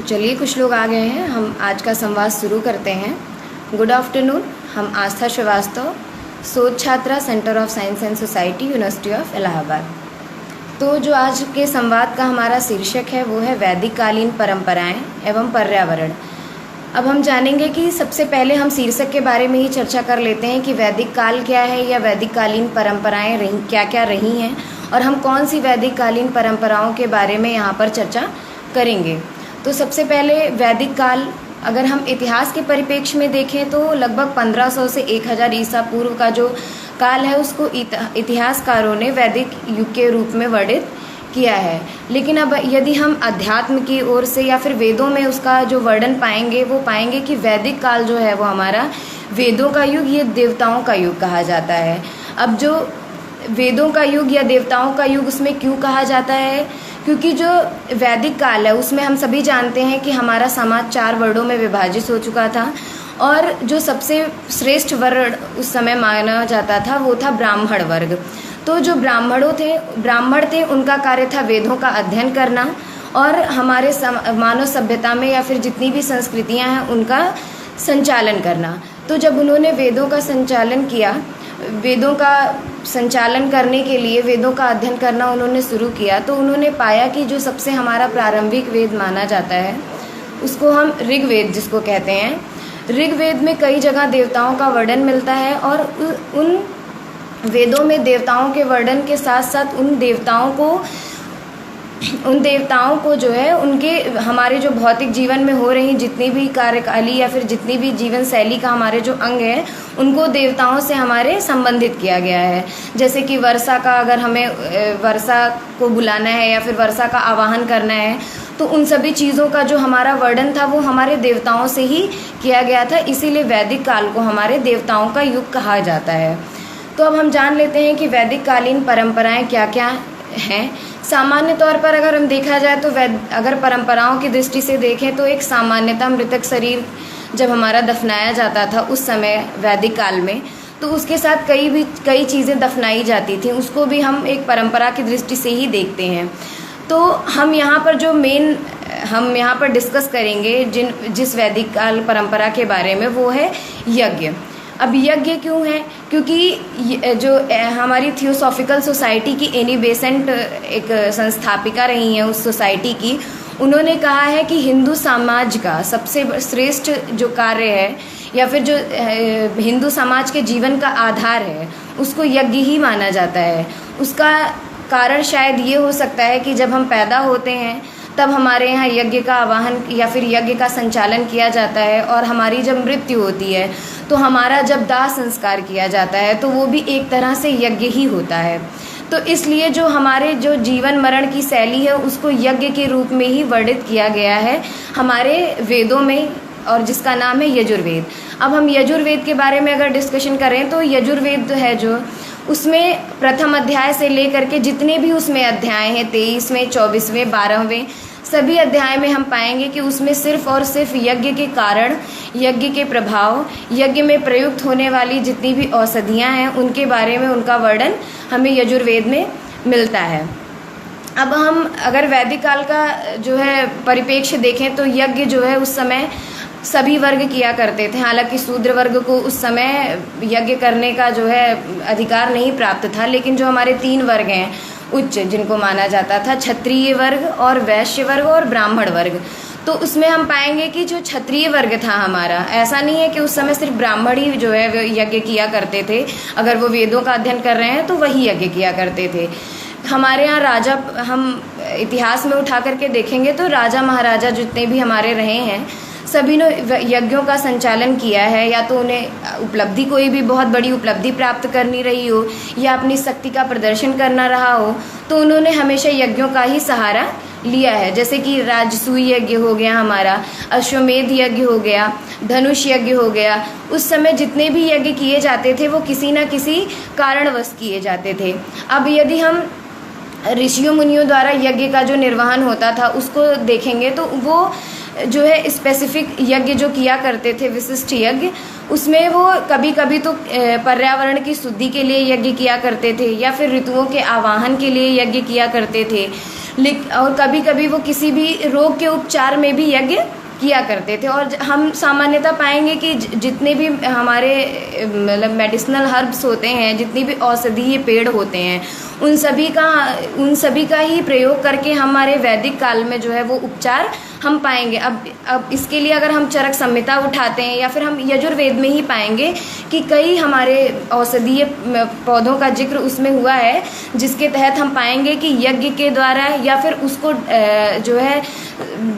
तो चलिए कुछ लोग आ गए हैं, हम आज का संवाद शुरू करते हैं। गुड आफ्टरनून, हम आस्था श्रीवास्तव, शोध छात्रा, centre of science and society, university of Allahabad. तो जो आज के संवाद का हमारा शीर्षक है वो है वैदिक कालीन परंपराएं एवं पर्यावरण। अब हम जानेंगे कि सबसे पहले हम शीर्षक के बारे में ही चर्चा कर लेते हैं कि वैदिक काल क्या है या वैदिक कालीन परंपराएं क्या क्या रही हैं, और हम कौन सी वैदिक कालीन परंपराओं के बारे में यहाँ पर चर्चा करेंगे। तो सबसे पहले वैदिक काल, अगर हम इतिहास के परिप्रेक्ष्य में देखें तो लगभग 1500 से 1000 ईसा पूर्व का जो काल है उसको इतिहासकारों ने वैदिक युग के रूप में वर्णित किया है। लेकिन अब यदि हम अध्यात्म की ओर से या फिर वेदों में उसका जो वर्णन पाएंगे वो पाएंगे कि वैदिक काल जो है वो हमारा वेदों का युग, ये देवताओं का युग कहा जाता है। अब जो वेदों का युग या देवताओं का युग उसमें क्यों कहा जाता है, क्योंकि जो वैदिक काल है उसमें हम सभी जानते हैं कि हमारा समाज 4 वर्णों में विभाजित हो चुका था, और जो सबसे श्रेष्ठ वर्ण उस समय माना जाता था वो था ब्राह्मण वर्ग। तो जो ब्राह्मण थे उनका कार्य था वेदों का अध्ययन करना और हमारे मानव सभ्यता में या फिर जितनी भी संस्कृतियां हैं उनका संचालन करना। तो जब उन्होंने वेदों का संचालन किया, वेदों का संचालन करने के लिए वेदों का अध्ययन करना उन्होंने शुरू किया, तो उन्होंने पाया कि जो सबसे हमारा प्रारंभिक वेद माना जाता है उसको हम ऋग्वेद जिसको कहते हैं। ऋग्वेद में कई जगह देवताओं का वर्णन मिलता है, और उन वेदों में देवताओं के वर्णन के साथ साथ उन देवताओं को जो है उनके हमारे जो भौतिक जीवन में हो रही जितनी भी कार्यकाली या फिर जितनी भी जीवन शैली का हमारे जो अंग है उनको देवताओं से हमारे संबंधित किया गया है। जैसे कि वर्षा का, अगर हमें वर्षा को बुलाना है या फिर वर्षा का आवाहन करना है तो उन सभी चीज़ों का जो हमारा वर्णन था वो हमारे देवताओं से ही किया गया था। इसीलिए वैदिक काल को हमारे देवताओं का युग कहा जाता है। तो अब हम जान लेते हैं कि वैदिक कालीन परंपराएं क्या क्या हैं। सामान्य तौर पर अगर हम देखा जाए तो अगर परंपराओं की दृष्टि से देखें तो एक सामान्यतः मृतक शरीर जब हमारा दफनाया जाता था उस समय वैदिक काल में, तो उसके साथ कई चीज़ें दफनाई जाती थी, उसको भी हम एक परंपरा की दृष्टि से ही देखते हैं। तो हम यहाँ पर डिस्कस करेंगे जिस वैदिक काल परंपरा के बारे में, वो है यज्ञ। अब यज्ञ क्यों है, क्योंकि जो हमारी थियोसॉफिकल सोसाइटी की एनी बेसेंट एक संस्थापिका रही हैं उस सोसाइटी की, उन्होंने कहा है कि हिंदू समाज का सबसे श्रेष्ठ जो कार्य है या फिर जो हिंदू समाज के जीवन का आधार है उसको यज्ञ ही माना जाता है। उसका कारण शायद ये हो सकता है कि जब हम पैदा होते हैं तब हमारे यहाँ यज्ञ का आवाहन या फिर यज्ञ का संचालन किया जाता है, और हमारी जब मृत्यु होती है तो हमारा जब दाह संस्कार किया जाता है तो वो भी एक तरह से यज्ञ ही होता है। तो इसलिए जो हमारे जो जीवन मरण की शैली है उसको यज्ञ के रूप में ही वर्णित किया गया है हमारे वेदों में, और जिसका नाम है यजुर्वेद। अब हम यजुर्वेद के बारे में अगर डिस्कशन करें तो यजुर्वेद है जो उसमें प्रथम अध्याय से लेकर के जितने भी उसमें अध्याय हैं 23वें, 24वें, 12वें, सभी अध्याय में हम पाएंगे कि उसमें सिर्फ और सिर्फ यज्ञ के कारण, यज्ञ के प्रभाव, यज्ञ में प्रयुक्त होने वाली जितनी भी औषधियाँ हैं उनके बारे में उनका वर्णन हमें यजुर्वेद में मिलता है। अब हम अगर वैदिक काल का जो है परिप्रेक्ष्य देखें तो यज्ञ जो है उस समय सभी वर्ग किया करते थे। हालांकि शूद्र वर्ग को उस समय यज्ञ करने का जो है अधिकार नहीं प्राप्त था, लेकिन जो हमारे 3 वर्ग हैं उच्च जिनको माना जाता था, क्षत्रिय वर्ग और वैश्य वर्ग और ब्राह्मण वर्ग, तो उसमें हम पाएंगे कि जो क्षत्रिय वर्ग था हमारा, ऐसा नहीं है कि उस समय सिर्फ ब्राह्मण ही जो है यज्ञ किया करते थे। अगर वो वेदों का अध्ययन कर रहे हैं तो वही यज्ञ किया करते थे। हमारे यहाँ राजा, हम इतिहास में उठा करके देखेंगे तो राजा महाराजा जितने भी हमारे रहे हैं सभी ने यज्ञों का संचालन किया है, या तो उन्हें उपलब्धि कोई भी बहुत बड़ी उपलब्धि प्राप्त करनी रही हो या अपनी शक्ति का प्रदर्शन करना रहा हो, तो उन्होंने हमेशा यज्ञों का ही सहारा लिया है। जैसे कि राजसूय यज्ञ हो गया हमारा, अश्वमेध यज्ञ हो गया, धनुष यज्ञ हो गया। उस समय जितने भी यज्ञ किए जाते थे वो किसी न किसी कारणवश किए जाते थे। अब यदि हम ऋषियों मुनियों द्वारा यज्ञ का जो निर्वहन होता था उसको देखेंगे तो वो जो है स्पेसिफिक यज्ञ जो किया करते थे, विशिष्ट यज्ञ, उसमें वो कभी कभी तो पर्यावरण की शुद्धि के लिए यज्ञ किया करते थे या फिर ऋतुओं के आवाहन के लिए यज्ञ किया करते थे। और कभी कभी वो किसी भी रोग के उपचार में भी यज्ञ किया करते थे। और हम सामान्यतः पाएंगे कि जितने भी हमारे मतलब मेडिसिनल हर्ब्स होते हैं, जितनी भी औषधीय पेड़ होते हैं, उन सभी का ही प्रयोग करके हमारे वैदिक काल में जो है वो उपचार हम पाएंगे। अब इसके लिए अगर हम चरक संहिता उठाते हैं या फिर हम यजुर्वेद में ही पाएंगे कि कई हमारे औषधीय पौधों का जिक्र उसमें हुआ है, जिसके तहत हम पाएंगे कि यज्ञ के द्वारा या फिर उसको जो है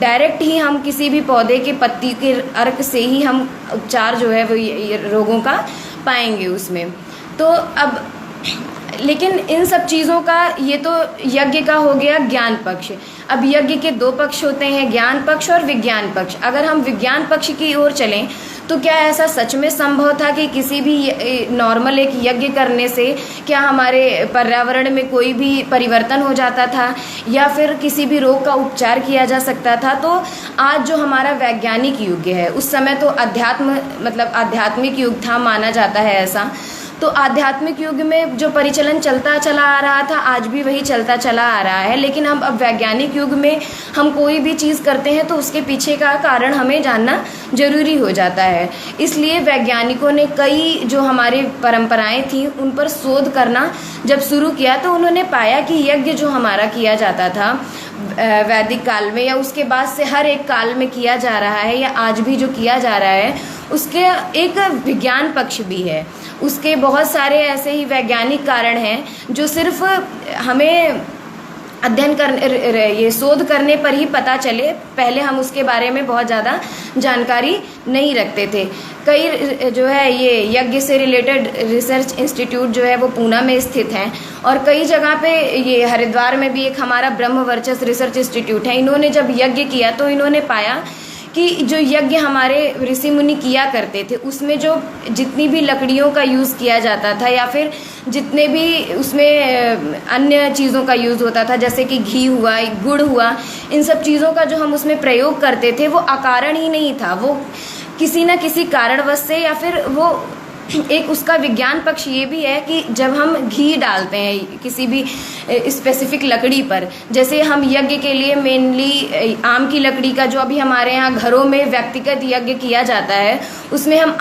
डायरेक्ट ही हम किसी भी पौधे के पत्ती के अर्क से ही हम उपचार जो है वो रोगों का पाएंगे उसमें। तो अब लेकिन इन सब चीज़ों का ये तो यज्ञ का हो गया ज्ञान पक्ष। अब यज्ञ के दो पक्ष होते हैं, ज्ञान पक्ष और विज्ञान पक्ष। अगर हम विज्ञान पक्ष की ओर चलें तो क्या ऐसा सच में संभव था कि किसी भी नॉर्मल एक यज्ञ करने से क्या हमारे पर्यावरण में कोई भी परिवर्तन हो जाता था या फिर किसी भी रोग का उपचार किया जा सकता था? तो आज जो हमारा वैज्ञानिक युग है, उस समय तो आध्यात्मिक युग था माना जाता है ऐसा। तो आध्यात्मिक युग में जो परिचलन चलता चला आ रहा था, आज भी वही चलता चला आ रहा है। लेकिन हम अब वैज्ञानिक युग में हम कोई भी चीज़ करते हैं तो उसके पीछे का कारण हमें जानना जरूरी हो जाता है। इसलिए वैज्ञानिकों ने कई जो हमारे परंपराएं थी उन पर शोध करना जब शुरू किया तो उन्होंने पाया कि यज्ञ जो हमारा किया जाता था वैदिक काल में या उसके बाद से हर एक काल में किया जा रहा है या आज भी जो किया जा रहा है, उसके एक विज्ञान पक्ष भी है। उसके बहुत सारे ऐसे ही वैज्ञानिक कारण हैं जो सिर्फ हमें अध्ययन करने ये शोध करने पर ही पता चले। पहले हम उसके बारे में बहुत ज़्यादा जानकारी नहीं रखते थे। कई जो है ये यज्ञ से रिलेटेड रिसर्च इंस्टीट्यूट जो है वो पूना में स्थित हैं और कई जगह पे ये हरिद्वार में भी एक हमारा ब्रह्मवर्चस्व रिसर्च इंस्टीट्यूट है। इन्होंने जब यज्ञ किया तो इन्होंने पाया कि जो यज्ञ हमारे ऋषि मुनि किया करते थे उसमें जो जितनी भी लकड़ियों का यूज़ किया जाता था या फिर जितने भी उसमें अन्य चीज़ों का यूज़ होता था, जैसे कि घी हुआ, गुड़ हुआ, इन सब चीज़ों का जो हम उसमें प्रयोग करते थे वो अकारण ही नहीं था। वो किसी न किसी कारणवश से या फिर वो एक उसका विज्ञान पक्ष ये भी है कि जब हम घी डालते हैं किसी भी स्पेसिफिक लकड़ी पर, जैसे हम यज्ञ के लिए मेनली आम की लकड़ी का जो अभी हमारे यहाँ घरों में व्यक्तिगत यज्ञ किया जाता है उसमें हम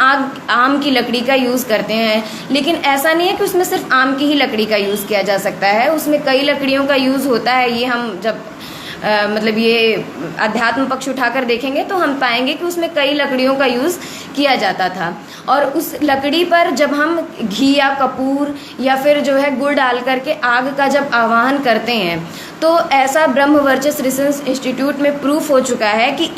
आम की लकड़ी का यूज़ करते हैं। लेकिन ऐसा नहीं है कि उसमें सिर्फ आम की ही लकड़ी का यूज़ किया जा सकता है, उसमें कई लकड़ियों का यूज़ होता है। ये हम जब ये अध्यात्म पक्ष उठाकर देखेंगे तो हम पाएंगे कि उसमें कई लकड़ियों का यूज़ किया जाता था। और उस लकड़ी पर जब हम घी या कपूर या फिर जो है गुड़ डाल करके आग का जब आवाहन करते हैं तो ऐसा ब्रह्मवर्चस्व रिसर्च इंस्टीट्यूट में प्रूफ हो चुका है कि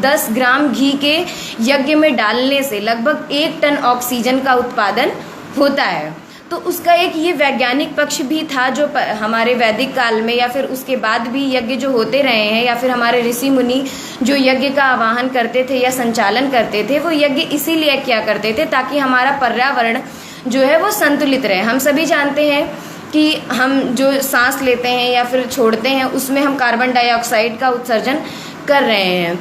10 ग्राम घी के यज्ञ में डालने से लगभग 1 टन ऑक्सीजन का उत्पादन होता है। तो उसका एक ये वैज्ञानिक पक्ष भी था जो हमारे वैदिक काल में या फिर उसके बाद भी यज्ञ जो होते रहे हैं या फिर हमारे ऋषि मुनि जो यज्ञ का आवाहन करते थे या संचालन करते थे वो यज्ञ इसीलिए किया करते थे ताकि हमारा पर्यावरण जो है वो संतुलित रहे। हम सभी जानते हैं कि हम जो सांस लेते हैं या फिर छोड़ते हैं उसमें हम कार्बन डाइऑक्साइड का उत्सर्जन कर रहे हैं।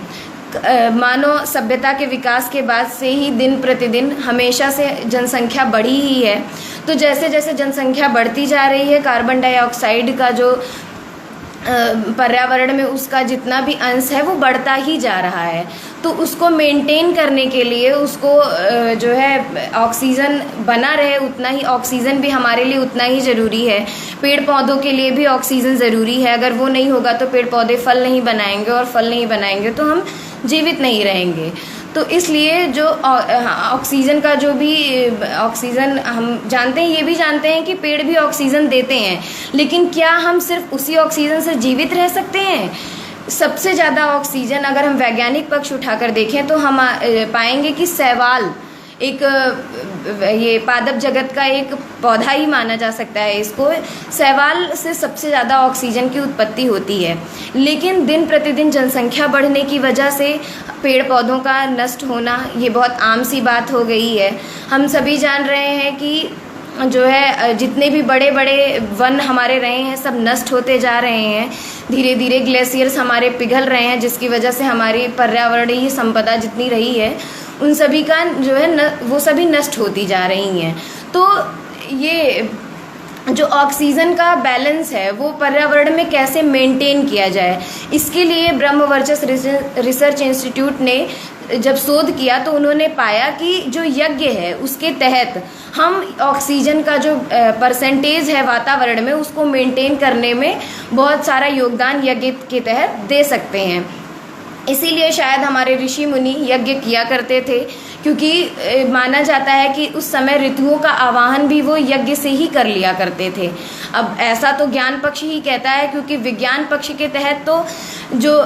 मानव सभ्यता के विकास के बाद से ही दिन प्रतिदिन हमेशा से जनसंख्या बढ़ी ही है। तो जैसे जैसे जनसंख्या बढ़ती जा रही है कार्बन डाइऑक्साइड का जो पर्यावरण में उसका जितना भी अंश है वो बढ़ता ही जा रहा है। तो उसको मेंटेन करने के लिए उसको जो है ऑक्सीजन बना रहे, उतना ही ऑक्सीजन भी हमारे लिए उतना ही ज़रूरी है। पेड़ पौधों के लिए भी ऑक्सीजन ज़रूरी है। अगर वो नहीं होगा तो पेड़ पौधे फल नहीं बनाएंगे और फल नहीं बनाएंगे तो हम जीवित नहीं रहेंगे। तो इसलिए जो ऑक्सीजन का जो भी ऑक्सीजन हम जानते हैं, ये भी जानते हैं कि पेड़ भी ऑक्सीजन देते हैं, लेकिन क्या हम सिर्फ उसी ऑक्सीजन से जीवित रह सकते हैं? सबसे ज़्यादा ऑक्सीजन अगर हम वैज्ञानिक पक्ष उठाकर देखें तो हम पाएंगे कि शैवाल एक ये पादप जगत का एक पौधा ही माना जा सकता है। इसको शैवाल से सबसे ज़्यादा ऑक्सीजन की उत्पत्ति होती है। लेकिन दिन प्रतिदिन जनसंख्या बढ़ने की वजह से पेड़ पौधों का नष्ट होना ये बहुत आम सी बात हो गई है। हम सभी जान रहे हैं कि जो है जितने भी बड़े बड़े वन हमारे रहे हैं सब नष्ट होते जा रहे हैं। धीरे धीरे ग्लेशियर्स हमारे पिघल रहे हैं जिसकी वजह से हमारी पर्यावरणीय संपदा जितनी रही है उन सभी का जो है वो सभी नष्ट होती जा रही हैं। तो ये जो ऑक्सीजन का बैलेंस है वो पर्यावरण में कैसे मेंटेन किया जाए, इसके लिए ब्रह्म वर्चस्व रिसर्च इंस्टीट्यूट ने जब शोध किया तो उन्होंने पाया कि जो यज्ञ है उसके तहत हम ऑक्सीजन का जो परसेंटेज है वातावरण में उसको मेंटेन करने में बहुत सारा योगदान यज्ञ के तहत दे सकते हैं। इसीलिए शायद हमारे ऋषि मुनि यज्ञ किया करते थे, क्योंकि माना जाता है कि उस समय ऋतुओं का आवाहन भी वो यज्ञ से ही कर लिया करते थे। अब ऐसा तो ज्ञान पक्ष ही कहता है, क्योंकि विज्ञान पक्ष के तहत तो जो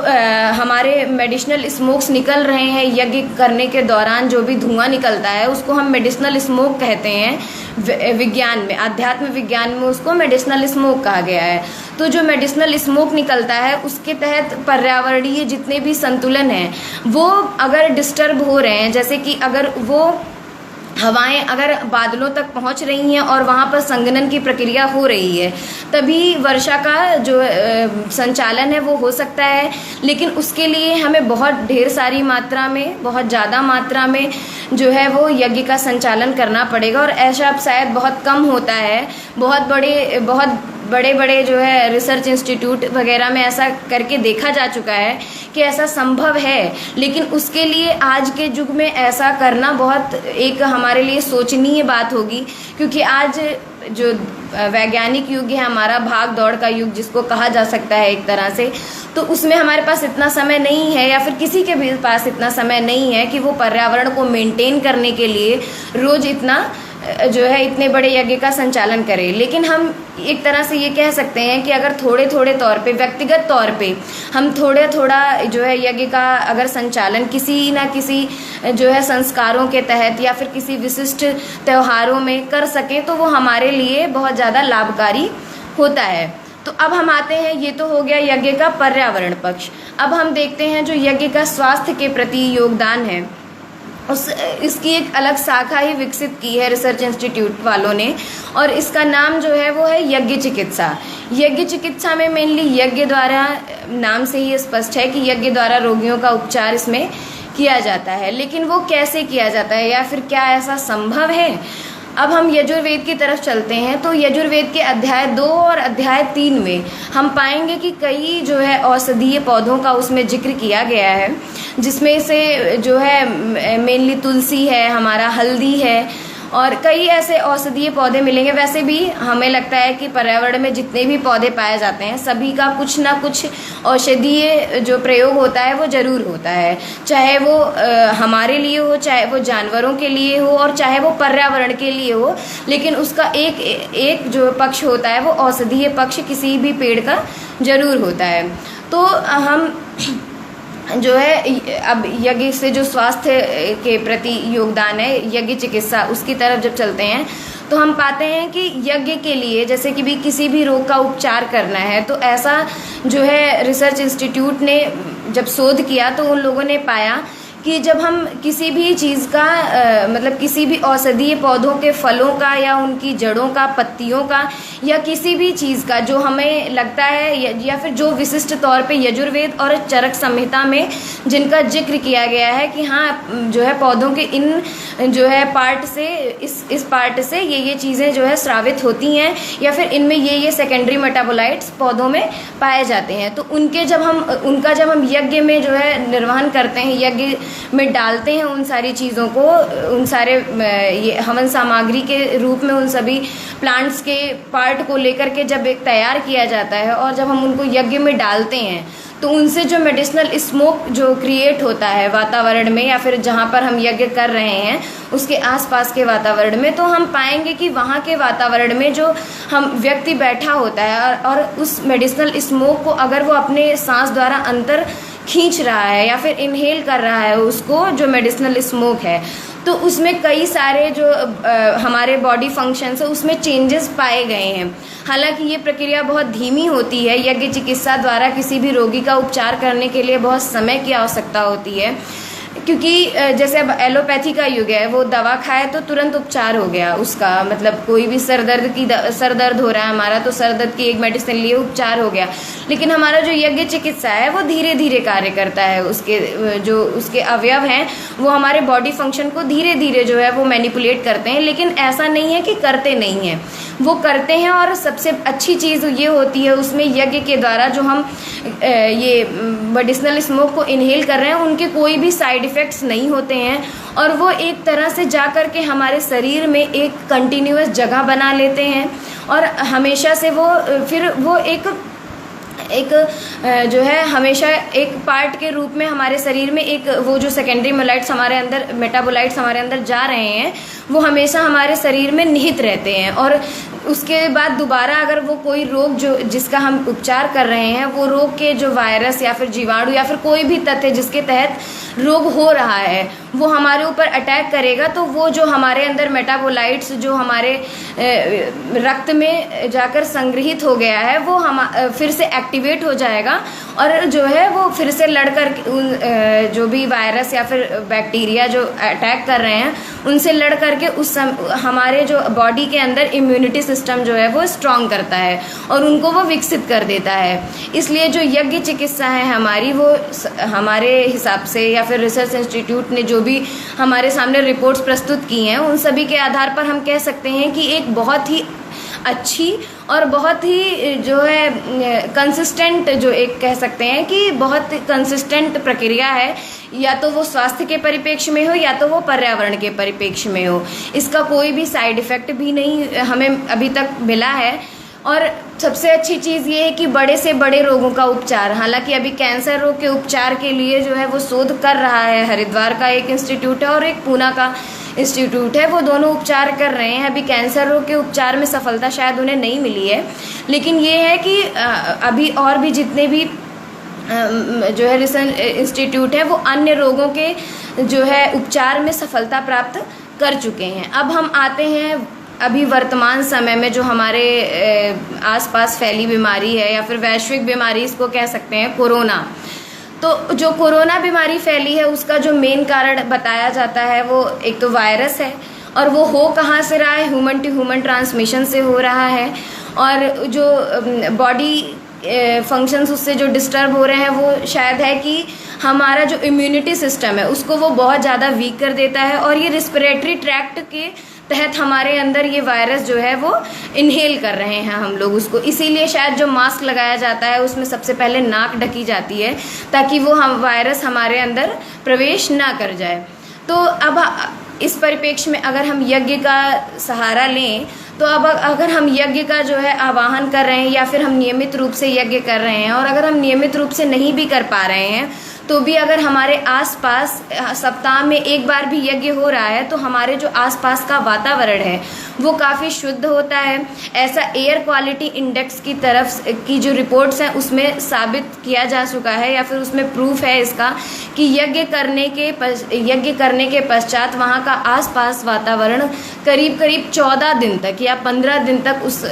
हमारे मेडिसिनल स्मोक्स निकल रहे हैं यज्ञ करने के दौरान, जो भी धुआं निकलता है उसको हम मेडिसिनल स्मोक कहते हैं। विज्ञान में, अध्यात्म विज्ञान में उसको मेडिसिनल स्मोक कहा गया है। तो जो मेडिसिनल स्मोक निकलता है उसके तहत पर्यावरणीय जितने भी संतुलन हैं वो अगर डिस्टर्ब हो रहे हैं, जैसे कि अगर वो हवाएं अगर बादलों तक पहुंच रही हैं और वहां पर संघनन की प्रक्रिया हो रही है, तभी वर्षा का जो संचालन है वो हो सकता है। लेकिन उसके लिए हमें बहुत ढेर सारी मात्रा में, बहुत ज़्यादा मात्रा में जो है वो यज्ञ का संचालन करना पड़ेगा, और ऐसा अब शायद बहुत कम होता है। बहुत बड़े बड़े जो है रिसर्च इंस्टीट्यूट वगैरह में ऐसा करके देखा जा चुका है कि ऐसा संभव है, लेकिन उसके लिए आज के युग में ऐसा करना बहुत एक हमारे लिए सोचनीय बात होगी, क्योंकि आज जो वैज्ञानिक युग है हमारा, भाग दौड़ का युग जिसको कहा जा सकता है एक तरह से, तो उसमें हमारे पास इतना समय नहीं है, या फिर किसी के भी पास इतना समय नहीं है कि वो पर्यावरण को मेंटेन करने के लिए रोज इतना जो है इतने बड़े यज्ञ का संचालन करें। लेकिन हम एक तरह से ये कह सकते हैं कि अगर थोड़े थोड़े तौर पे, व्यक्तिगत तौर पे हम थोड़ा थोड़ा जो है यज्ञ का अगर संचालन किसी ना किसी जो है संस्कारों के तहत या फिर किसी विशिष्ट त्योहारों में कर सकें तो वो हमारे लिए बहुत ज़्यादा लाभकारी होता है। तो अब हम आते हैं, ये तो हो गया यज्ञ का पर्यावरण पक्ष। अब हम देखते हैं जो यज्ञ का स्वास्थ्य के प्रति योगदान है, इसकी एक अलग शाखा ही विकसित की है रिसर्च इंस्टीट्यूट वालों ने, और इसका नाम जो है वो है यज्ञ चिकित्सा। यज्ञ चिकित्सा में मेनली यज्ञ द्वारा, नाम से ही स्पष्ट है कि यज्ञ द्वारा रोगियों का उपचार इसमें किया जाता है। लेकिन वो कैसे किया जाता है या फिर क्या ऐसा संभव है? अब हम यजुर्वेद की तरफ चलते हैं, तो यजुर्वेद के अध्याय 2 और अध्याय 3 में हम पाएंगे कि कई जो है औषधीय पौधों का उसमें जिक्र किया गया है, जिसमें से जो है मेनली तुलसी है, हमारा हल्दी है, और कई ऐसे औषधीय पौधे मिलेंगे। वैसे भी हमें लगता है कि पर्यावरण में जितने भी पौधे पाए जाते हैं सभी का कुछ ना कुछ औषधीय जो प्रयोग होता है वो ज़रूर होता है, चाहे वो हमारे लिए हो, चाहे वो जानवरों के लिए हो, और चाहे वो पर्यावरण के लिए हो। लेकिन उसका एक जो पक्ष होता है वो औषधीय पक्ष किसी भी पेड़ का ज़रूर होता है। तो हम जो है अब यज्ञ से जो स्वास्थ्य के प्रति योगदान है, यज्ञ चिकित्सा, उसकी तरफ जब चलते हैं तो हम पाते हैं कि यज्ञ के लिए जैसे कि भी किसी भी रोग का उपचार करना है, तो ऐसा जो है रिसर्च इंस्टीट्यूट ने जब शोध किया तो उन लोगों ने पाया कि जब हम किसी भी चीज़ का मतलब किसी भी औषधीय पौधों के फलों का या उनकी जड़ों का, पत्तियों का, या किसी भी चीज़ का जो हमें लगता है या फिर जो विशिष्ट तौर पे यजुर्वेद और चरक संहिता में जिनका जिक्र किया गया है कि हाँ जो है पौधों के इन जो है पार्ट से, इस पार्ट से ये चीज़ें जो है स्रावित होती हैं, या फिर इनमें ये सेकेंडरी मेटाबोलाइट्स पौधों में पाए जाते हैं, तो उनका जब हम यज्ञ में जो है निर्वहन करते हैं, यज्ञ में डालते हैं उन सारी चीज़ों को, उन सारे ये हवन सामग्री के रूप में उन सभी प्लांट्स के पार्ट को लेकर के जब एक तैयार किया जाता है, और जब हम उनको यज्ञ में डालते हैं तो उनसे जो मेडिसिनल स्मोक जो क्रिएट होता है वातावरण में, या फिर जहाँ पर हम यज्ञ कर रहे हैं उसके आसपास के वातावरण में, तो हम पाएंगे कि वहाँ के वातावरण में जो हम व्यक्ति बैठा होता है और उस मेडिसिनल स्मोक को अगर वो अपने सांस द्वारा अंदर खींच रहा है या फिर इनहेल कर रहा है उसको, जो मेडिसिनल स्मोक है, तो उसमें कई सारे जो हमारे बॉडी फंक्शंस है उसमें चेंजेस पाए गए हैं। हालांकि ये प्रक्रिया बहुत धीमी होती है, यज्ञ चिकित्सा द्वारा किसी भी रोगी का उपचार करने के लिए बहुत समय की आवश्यकता होती है, क्योंकि जैसे अब एलोपैथी का युग है, वो दवा खाए तो तुरंत उपचार हो गया उसका, मतलब कोई भी सर दर्द हो रहा है हमारा तो सर दर्द की एक मेडिसिन लिए उपचार हो गया। लेकिन हमारा जो यज्ञ चिकित्सा है वो धीरे धीरे कार्य करता है, उसके जो उसके अवयव हैं वो हमारे बॉडी फंक्शन को धीरे धीरे जो है वो मैनिपुलेट करते हैं। लेकिन ऐसा नहीं है कि करते नहीं हैं, वो करते हैं। और सबसे अच्छी चीज़ ये होती है उसमें, यज्ञ के द्वारा जो हम ये मेडिसिनल स्मोक को इनहेल कर रहे हैं उनके कोई भी साइड इफ़ेक्ट्स नहीं होते हैं, और वो एक तरह से जा कर के हमारे शरीर में एक कंटिन्यूअस जगह बना लेते हैं, और हमेशा से वो फिर वो एक जो है हमेशा एक पार्ट के रूप में हमारे शरीर में एक वो जो सेकेंडरी मोलाइट्स हमारे अंदर, मेटाबोलाइट्स हमारे अंदर जा रहे हैं, वो हमेशा हमारे शरीर में निहित रहते हैं। और उसके बाद दोबारा अगर वो कोई रोग जो जिसका हम उपचार कर रहे हैं, वो रोग के जो वायरस या फिर जीवाणु या फिर कोई भी तथ्य जिसके तहत रोग हो रहा है वो हमारे ऊपर अटैक करेगा, तो वो जो हमारे अंदर मेटाबोलाइट्स जो हमारे रक्त में जाकर संग्रहित हो गया है वो हम फिर से एक्टिवेट हो जाएगा, और जो है वो फिर से लड़कर जो भी वायरस या फिर बैक्टीरिया जो अटैक कर रहे हैं उनसे लड़ करके हमारे जो बॉडी के अंदर इम्यूनिटी सिस्टम जो है वो स्ट्रांग करता है और उनको वो विकसित कर देता है। इसलिए जो यज्ञ चिकित्सा है हमारी, वो हमारे हिसाब से या फिर रिसर्च इंस्टीट्यूट ने जो भी हमारे सामने रिपोर्ट्स प्रस्तुत की हैं उन सभी के आधार पर हम कह सकते हैं कि एक बहुत ही अच्छी और बहुत ही जो है कंसिस्टेंट, जो एक कह सकते हैं कि बहुत कंसिस्टेंट प्रक्रिया है, या तो वो स्वास्थ्य के परिप्रेक्ष्य में हो या तो वो पर्यावरण के परिप्रेक्ष्य में हो। इसका कोई भी साइड इफ़ेक्ट भी नहीं हमें अभी तक मिला है। और सबसे अच्छी चीज़ ये है कि बड़े से बड़े रोगों का उपचार, हालांकि अभी कैंसर रोग के उपचार के लिए जो है वो शोध कर रहा है, हरिद्वार का एक इंस्टीट्यूट है और एक पूना का इंस्टीट्यूट है, वो दोनों उपचार कर रहे हैं। अभी कैंसर रोग के उपचार में सफलता शायद उन्हें नहीं मिली है, लेकिन ये है कि अभी और भी जितने भी जो है रिसर्च इंस्टीट्यूट है वो अन्य रोगों के जो है उपचार में सफलता प्राप्त कर चुके हैं। अब हम आते हैं अभी वर्तमान समय में जो हमारे आसपास फैली बीमारी है या फिर वैश्विक बीमारी इसको कह सकते हैं, कोरोना। तो जो कोरोना बीमारी फैली है उसका जो मेन कारण बताया जाता है वो एक तो वायरस है, और वो हो कहाँ से रहा है, ह्यूमन टू ह्यूमन ट्रांसमिशन से हो रहा है, और जो बॉडी फंक्शंस उससे जो डिस्टर्ब हो रहे हैं वो शायद है कि हमारा जो इम्यूनिटी सिस्टम है उसको वो बहुत ज़्यादा वीक कर देता है, और ये रिस्पिरेटरी ट्रैक्ट के तहत हमारे अंदर ये वायरस जो है वो इनहेल कर रहे हैं हम लोग उसको। इसीलिए शायद जो मास्क लगाया जाता है उसमें सबसे पहले नाक ढकी जाती है ताकि वो वायरस हमारे अंदर प्रवेश ना कर जाए। तो अब इस परिप्रेक्ष्य में अगर हम यज्ञ का सहारा लें, तो अब अगर हम यज्ञ का जो है आवाहन कर रहे हैं या फिर हम नियमित रूप से यज्ञ कर रहे हैं, और अगर हम नियमित रूप से नहीं भी कर पा रहे हैं तो भी अगर हमारे आसपास सप्ताह में एक बार भी यज्ञ हो रहा है तो हमारे जो आसपास का वातावरण है वो काफ़ी शुद्ध होता है। ऐसा एयर क्वालिटी इंडेक्स की तरफ की जो रिपोर्ट्स हैं उसमें साबित किया जा चुका है, या फिर उसमें प्रूफ है इसका कि यज्ञ करने के पश्चात वहाँ का आसपास वातावरण करीब करीब 14 दिन तक या 15 दिन तक उस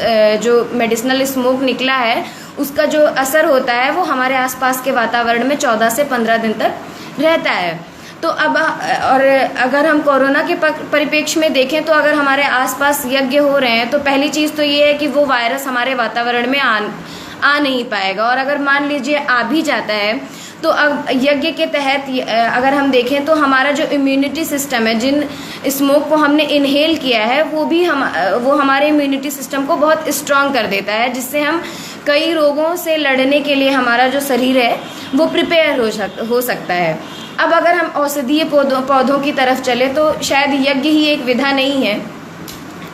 जो मेडिसिनल स्मोक निकला है उसका जो असर होता है वो हमारे आसपास के वातावरण में 14 से 15 दिन तक रहता है। तो अब और अगर हम कोरोना के परिप्रेक्ष्य में देखें तो अगर हमारे आसपास यज्ञ हो रहे हैं तो पहली चीज़ तो ये है कि वो वायरस हमारे वातावरण में आ नहीं पाएगा, और अगर मान लीजिए आ भी जाता है तो अब यज्ञ के तहत अगर हम देखें तो हमारा जो इम्यूनिटी सिस्टम है, जिन स्मोक को हमने इनहेल किया है वो हमारे इम्यूनिटी सिस्टम को बहुत स्ट्रांग कर देता है, जिससे हम कई रोगों से लड़ने के लिए हमारा जो शरीर है वो प्रिपेयर हो सकता है। अब अगर हम औषधीय पौधों की तरफ चले तो शायद यज्ञ ही एक विधा नहीं है।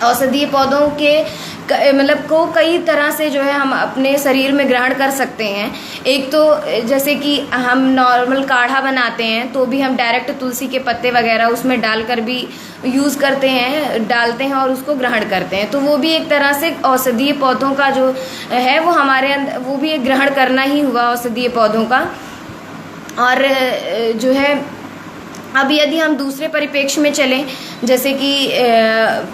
औषधीय पौधों के मतलब को कई तरह से जो है हम अपने शरीर में ग्रहण कर सकते हैं। एक तो जैसे कि हम नॉर्मल काढ़ा बनाते हैं तो भी हम डायरेक्ट तुलसी के पत्ते वगैरह उसमें डालकर भी यूज़ करते हैं, डालते हैं और उसको ग्रहण करते हैं, तो वो भी एक तरह से औषधीय पौधों का जो है वो हमारे अंदर वो भी एक ग्रहण करना ही हुआ औषधीय पौधों का। और जो है अब यदि हम दूसरे परिप्रेक्ष्य में चलें, जैसे कि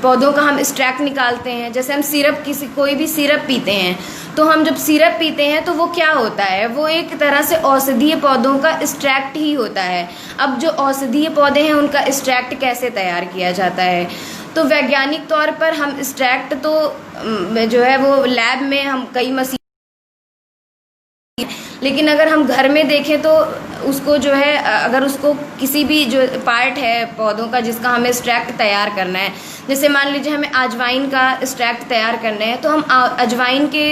पौधों का हम एक्सट्रैक्ट निकालते हैं, जैसे हम सिरप कोई भी सिरप पीते हैं, तो हम जब सिरप पीते हैं तो वो क्या होता है, वो एक तरह से औषधीय पौधों का एक्सट्रैक्ट ही होता है। अब जो औषधीय पौधे हैं उनका एक्सट्रैक्ट कैसे तैयार किया जाता है, तो वैज्ञानिक तौर पर हम एक्सट्रैक्ट तो जो है वो लैब में हम कई मशीन, लेकिन अगर हम घर में देखें तो उसको जो है अगर उसको किसी भी जो पार्ट है पौधों का जिसका हमें एक्सट्रैक्ट तैयार करना है, जैसे मान लीजिए हमें अजवाइन का एक्सट्रैक्ट तैयार करना है, तो हम अजवाइन के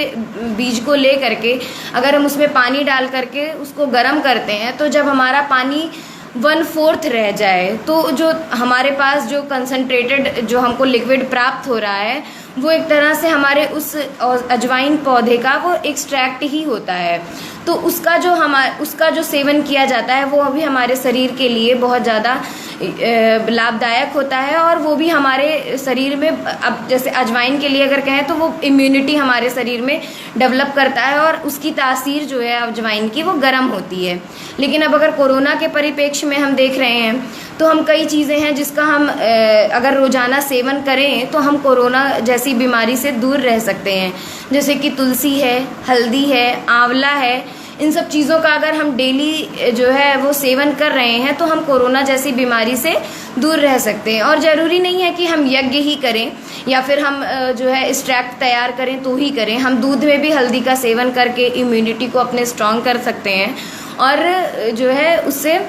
बीज को ले करके अगर हम उसमें पानी डाल करके उसको गर्म करते हैं, तो जब हमारा पानी 1/4 रह जाए तो जो हमारे पास जो कंसनट्रेटेड जो हमको लिक्विड प्राप्त हो रहा है वो एक तरह से हमारे उस अजवाइन पौधे का वो एक्सट्रैक्ट ही होता है। तो उसका जो सेवन किया जाता है वो अभी हमारे शरीर के लिए बहुत ज़्यादा लाभदायक होता है, और वो भी हमारे शरीर में, अब जैसे अजवाइन के लिए अगर कहें तो वो इम्यूनिटी हमारे शरीर में डेवलप करता है और उसकी तासीर जो है अजवाइन की वो गर्म होती है। लेकिन अब अगर कोरोना के परिप्रेक्ष्य में हम देख रहे हैं तो हम कई चीज़ें हैं जिसका हम अगर रोज़ाना सेवन करें तो हम कोरोना जैसी बीमारी से दूर रह सकते हैं, जैसे कि तुलसी है, हल्दी है, आंवला है, इन सब चीज़ों का अगर हम डेली जो है वो सेवन कर रहे हैं तो हम कोरोना जैसी बीमारी से दूर रह सकते हैं। और ज़रूरी नहीं है कि हम यज्ञ ही करें या फिर हम जो है एक्सट्रैक्ट तैयार करें तो ही करें, हम दूध में भी हल्दी का सेवन करके इम्यूनिटी को अपने स्ट्रॉन्ग कर सकते हैं, और जो है उससे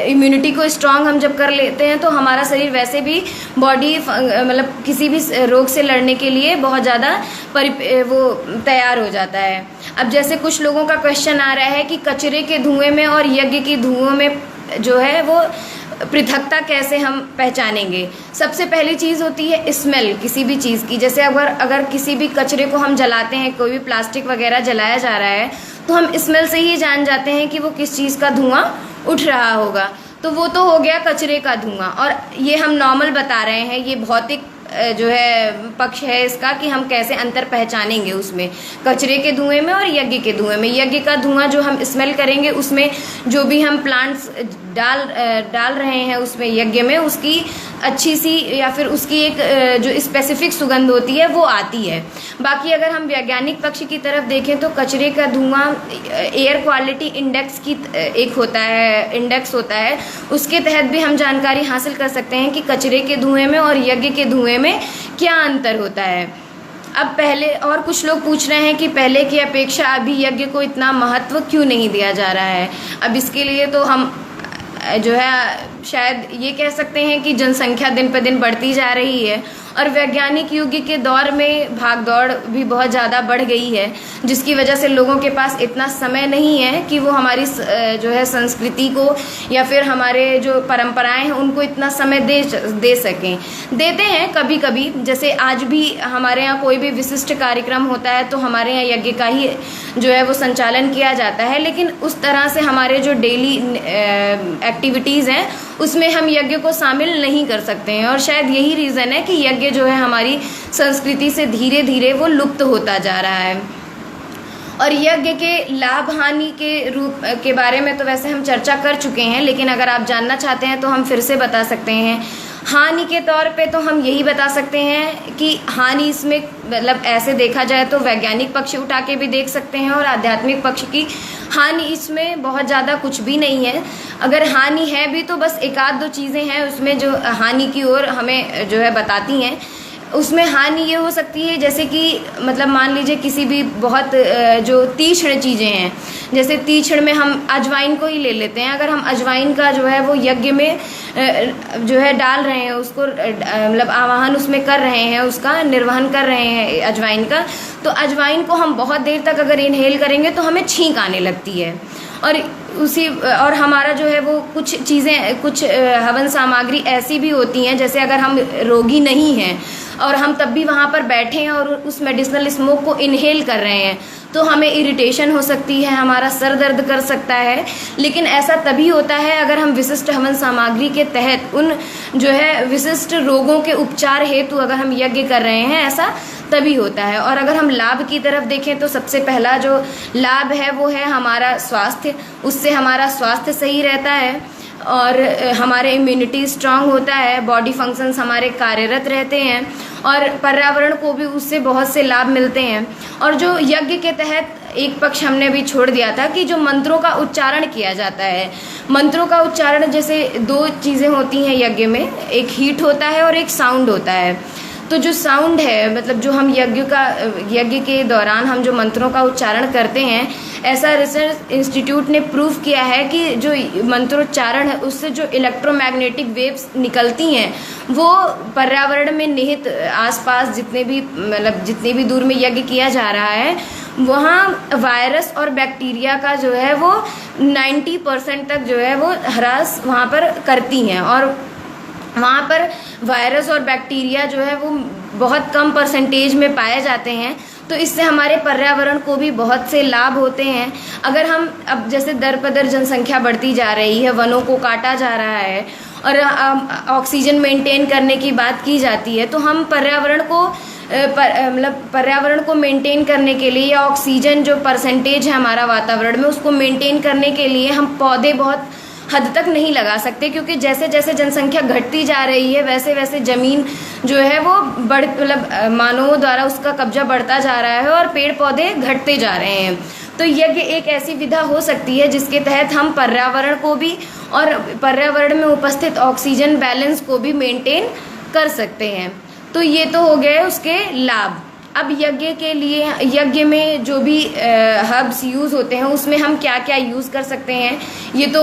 इम्यूनिटी को स्ट्रांग हम जब कर लेते हैं तो हमारा शरीर वैसे भी बॉडी मतलब किसी भी रोग से लड़ने के लिए बहुत ज़्यादा वो तैयार हो जाता है। अब जैसे कुछ लोगों का क्वेश्चन आ रहा है कि कचरे के धुएं में और यज्ञ के धुओं में जो है वो पृथकता कैसे हम पहचानेंगे। सबसे पहली चीज़ होती है स्मेल किसी भी चीज़ की। जैसे अगर किसी भी कचरे को हम जलाते हैं, कोई भी प्लास्टिक वगैरह जलाया जा रहा है, तो हम स्मेल से ही जान जाते हैं कि वो किस चीज़ का धुआं उठ रहा होगा। तो वो तो हो गया कचरे का धुआं, और ये हम नॉर्मल बता रहे हैं, ये भौतिक जो है पक्ष है इसका कि हम कैसे अंतर पहचानेंगे उसमें कचरे के धुएं में और यज्ञ के धुएं में। यज्ञ का धुआं जो हम स्मेल करेंगे उसमें जो भी हम प्लांट्स डाल रहे हैं उसमें यज्ञ में, उसकी अच्छी सी या फिर उसकी एक जो स्पेसिफिक सुगंध होती है वो आती है। बाकी अगर हम वैज्ञानिक पक्ष की तरफ देखें तो कचरे का धुआं एयर क्वालिटी इंडेक्स की एक इंडेक्स होता है, उसके तहत भी हम जानकारी हासिल कर सकते हैं कि कचरे के धुएं में और यज्ञ के धुएं में क्या अंतर होता है। अब पहले, और कुछ लोग पूछ रहे हैं कि पहले की अपेक्षा अभी यज्ञ को इतना महत्व क्यों नहीं दिया जा रहा है। अब इसके लिए तो हम जो है शायद ये कह सकते हैं कि जनसंख्या दिन पर दिन बढ़ती जा रही है और वैज्ञानिक युग के दौर में भागदौड़ भी बहुत ज़्यादा बढ़ गई है, जिसकी वजह से लोगों के पास इतना समय नहीं है कि वो हमारी जो है संस्कृति को या फिर हमारे जो परंपराएं हैं उनको इतना समय दे सकें। देते हैं कभी कभी, जैसे आज भी हमारे यहाँ कोई भी विशिष्ट कार्यक्रम होता है तो हमारे यहाँ यज्ञ का ही जो है वो संचालन किया जाता है, लेकिन उस तरह से हमारे जो डेली एक्टिविटीज़ हैं उसमें हम यज्ञ को शामिल नहीं कर सकते हैं। और शायद यही रीज़न है कि यज्ञ जो है हमारी संस्कृति से धीरे धीरे वो लुप्त होता जा रहा है। और यज्ञ के लाभ हानि के रूप के बारे में तो वैसे हम चर्चा कर चुके हैं, लेकिन अगर आप जानना चाहते हैं तो हम फिर से बता सकते हैं। हानि के तौर पे तो हम यही बता सकते हैं कि हानि इसमें मतलब ऐसे देखा जाए तो वैज्ञानिक पक्ष उठा के भी देख सकते हैं और आध्यात्मिक पक्ष की हानि इसमें बहुत ज़्यादा कुछ भी नहीं है। अगर हानि है भी तो बस एक आध दो चीज़ें हैं उसमें जो हानि की ओर हमें जो है बताती हैं। उसमें हानि ये हो सकती है जैसे कि मतलब मान लीजिए किसी भी बहुत जो तीक्ष्ण चीज़ें हैं, जैसे तीक्ष्ण में हम अजवाइन को ही ले लेते हैं। अगर हम अजवाइन का जो है वो यज्ञ में जो है डाल रहे हैं, उसको मतलब आवाहन उसमें कर रहे हैं, उसका निर्वहन कर रहे हैं अजवाइन का, तो अजवाइन को हम बहुत देर तक अगर इनहेल करेंगे तो हमें छींक आने लगती है। और हमारा जो है वो कुछ चीज़ें, कुछ हवन सामग्री ऐसी भी होती हैं, जैसे अगर हम रोगी नहीं हैं और हम तब भी वहाँ पर बैठे हैं और उस मेडिसिनल स्मोक को इनहेल कर रहे हैं तो हमें इरिटेशन हो सकती है, हमारा सर दर्द कर सकता है। लेकिन ऐसा तभी होता है अगर हम विशिष्ट हवन सामग्री के तहत उन जो है विशिष्ट रोगों के उपचार हेतु अगर हम यज्ञ कर रहे हैं, ऐसा तभी होता है। और अगर हम लाभ की तरफ देखें तो सबसे पहला जो लाभ है वो है हमारा स्वास्थ्य, उससे हमारा स्वास्थ्य सही रहता है। और हमारे इम्यूनिटी स्ट्रांग होता है, बॉडी फंक्शंस हमारे कार्यरत रहते हैं और पर्यावरण को भी उससे बहुत से लाभ मिलते हैं। और जो यज्ञ के तहत एक पक्ष हमने अभी छोड़ दिया था कि जो मंत्रों का उच्चारण किया जाता है, मंत्रों का उच्चारण जैसे 2 चीज़ें होती हैं यज्ञ में, एक हीट होता है और एक साउंड होता है। तो जो साउंड है, मतलब जो हम यज्ञ के दौरान हम जो मंत्रों का उच्चारण करते हैं, ऐसा रिसर्च इंस्टीट्यूट ने प्रूव किया है कि जो मंत्रोच्चारण है उससे जो इलेक्ट्रोमैग्नेटिक वेव्स निकलती हैं वो पर्यावरण में निहित आसपास जितने भी दूर में यज्ञ किया जा रहा है वहाँ वायरस और बैक्टीरिया का जो है वो 90% तक जो है वो ह्रास वहाँ पर करती हैं और वहाँ पर वायरस और बैक्टीरिया जो है वो बहुत कम परसेंटेज में पाए जाते हैं। तो इससे हमारे पर्यावरण को भी बहुत से लाभ होते हैं। अगर हम अब जैसे दर पर जनसंख्या बढ़ती जा रही है, वनों को काटा जा रहा है और ऑक्सीजन मेंटेन करने की बात की जाती है, तो हम पर्यावरण को मेंटेन करने के लिए या ऑक्सीजन जो परसेंटेज है हमारा वातावरण में उसको मेंटेन करने के लिए हम पौधे बहुत हद तक नहीं लगा सकते, क्योंकि जैसे जैसे जनसंख्या घटती जा रही है वैसे वैसे ज़मीन जो है वो मानवों द्वारा उसका कब्जा बढ़ता जा रहा है और पेड़ पौधे घटते जा रहे हैं। तो यज्ञ एक ऐसी विधा हो सकती है जिसके तहत हम पर्यावरण को भी और पर्यावरण में उपस्थित ऑक्सीजन बैलेंस को भी मेंटेन कर सकते हैं। तो ये तो हो गए उसके लाभ। अब यज्ञ में जो भी हर्ब्स यूज़ होते हैं उसमें हम क्या क्या यूज़ कर सकते हैं, ये तो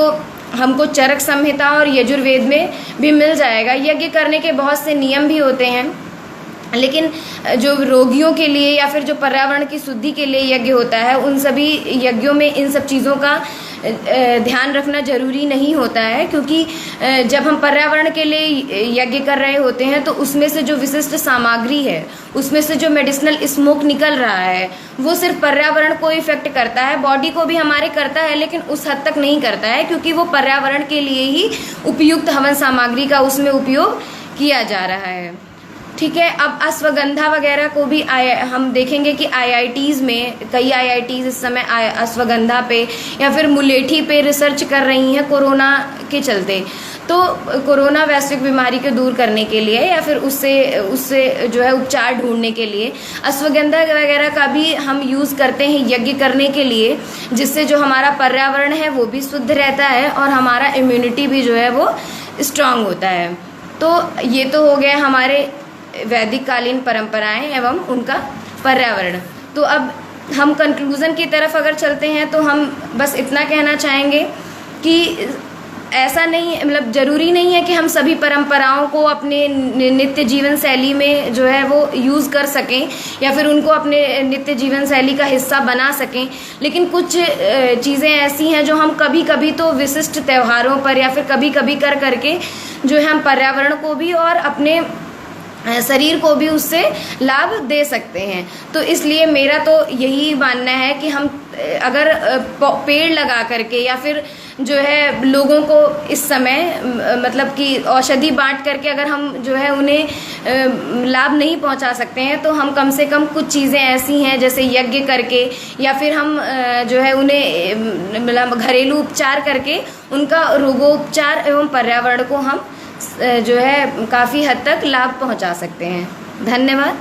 हमको चरक संहिता और यजुर्वेद में भी मिल जाएगा। यज्ञ करने के बहुत से नियम भी होते हैं, लेकिन जो रोगियों के लिए या फिर जो पर्यावरण की शुद्धि के लिए यज्ञ होता है उन सभी यज्ञों में इन सब चीज़ों का ध्यान रखना जरूरी नहीं होता है, क्योंकि जब हम पर्यावरण के लिए यज्ञ कर रहे होते हैं तो उसमें से जो विशिष्ट सामग्री है, उसमें से जो मेडिसिनल स्मोक निकल रहा है वो सिर्फ पर्यावरण को इफेक्ट करता है, बॉडी को भी हमारे करता है, लेकिन उस हद तक नहीं करता है, क्योंकि वो पर्यावरण के लिए ही उपयुक्त हवन सामग्री का उसमें उपयोग किया जा रहा है। ठीक है। अब अश्वगंधा वगैरह को भी हम देखेंगे कि IITs में कई IITs इस समय अश्वगंधा पे या फिर मुलेठी पे रिसर्च कर रही हैं कोरोना के चलते। तो कोरोना वैश्विक बीमारी को दूर करने के लिए या फिर उससे जो है उपचार ढूंढने के लिए अश्वगंधा वगैरह का भी हम यूज़ करते हैं यज्ञ करने के लिए, जिससे जो हमारा पर्यावरण है वो भी शुद्ध रहता है और हमारा इम्यूनिटी भी जो है वो स्ट्रांग होता है। तो ये तो हो गया हमारे वैदिक कालीन परंपराएं एवं उनका पर्यावरण। तो अब हम कंक्लूज़न की तरफ अगर चलते हैं तो हम बस इतना कहना चाहेंगे कि ऐसा नहीं, मतलब ज़रूरी नहीं है कि हम सभी परंपराओं को अपने नित्य जीवन शैली में जो है वो यूज़ कर सकें या फिर उनको अपने नित्य जीवन शैली का हिस्सा बना सकें, लेकिन कुछ चीज़ें ऐसी हैं जो हम कभी कभी तो विशिष्ट त्योहारों पर या फिर कभी कभी करके जो है हम पर्यावरण को भी और अपने शरीर को भी उससे लाभ दे सकते हैं। तो इसलिए मेरा तो यही मानना है कि हम अगर पेड़ लगा करके या फिर जो है लोगों को इस समय मतलब कि औषधि बांट करके अगर हम जो है उन्हें लाभ नहीं पहुंचा सकते हैं, तो हम कम से कम कुछ चीज़ें ऐसी हैं जैसे यज्ञ करके या फिर हम जो है उन्हें मतलब घरेलू उपचार करके उनका रोगोपचार एवं पर्यावरण को हम जो है काफ़ी हद तक लाभ पहुंचा सकते हैं। धन्यवाद।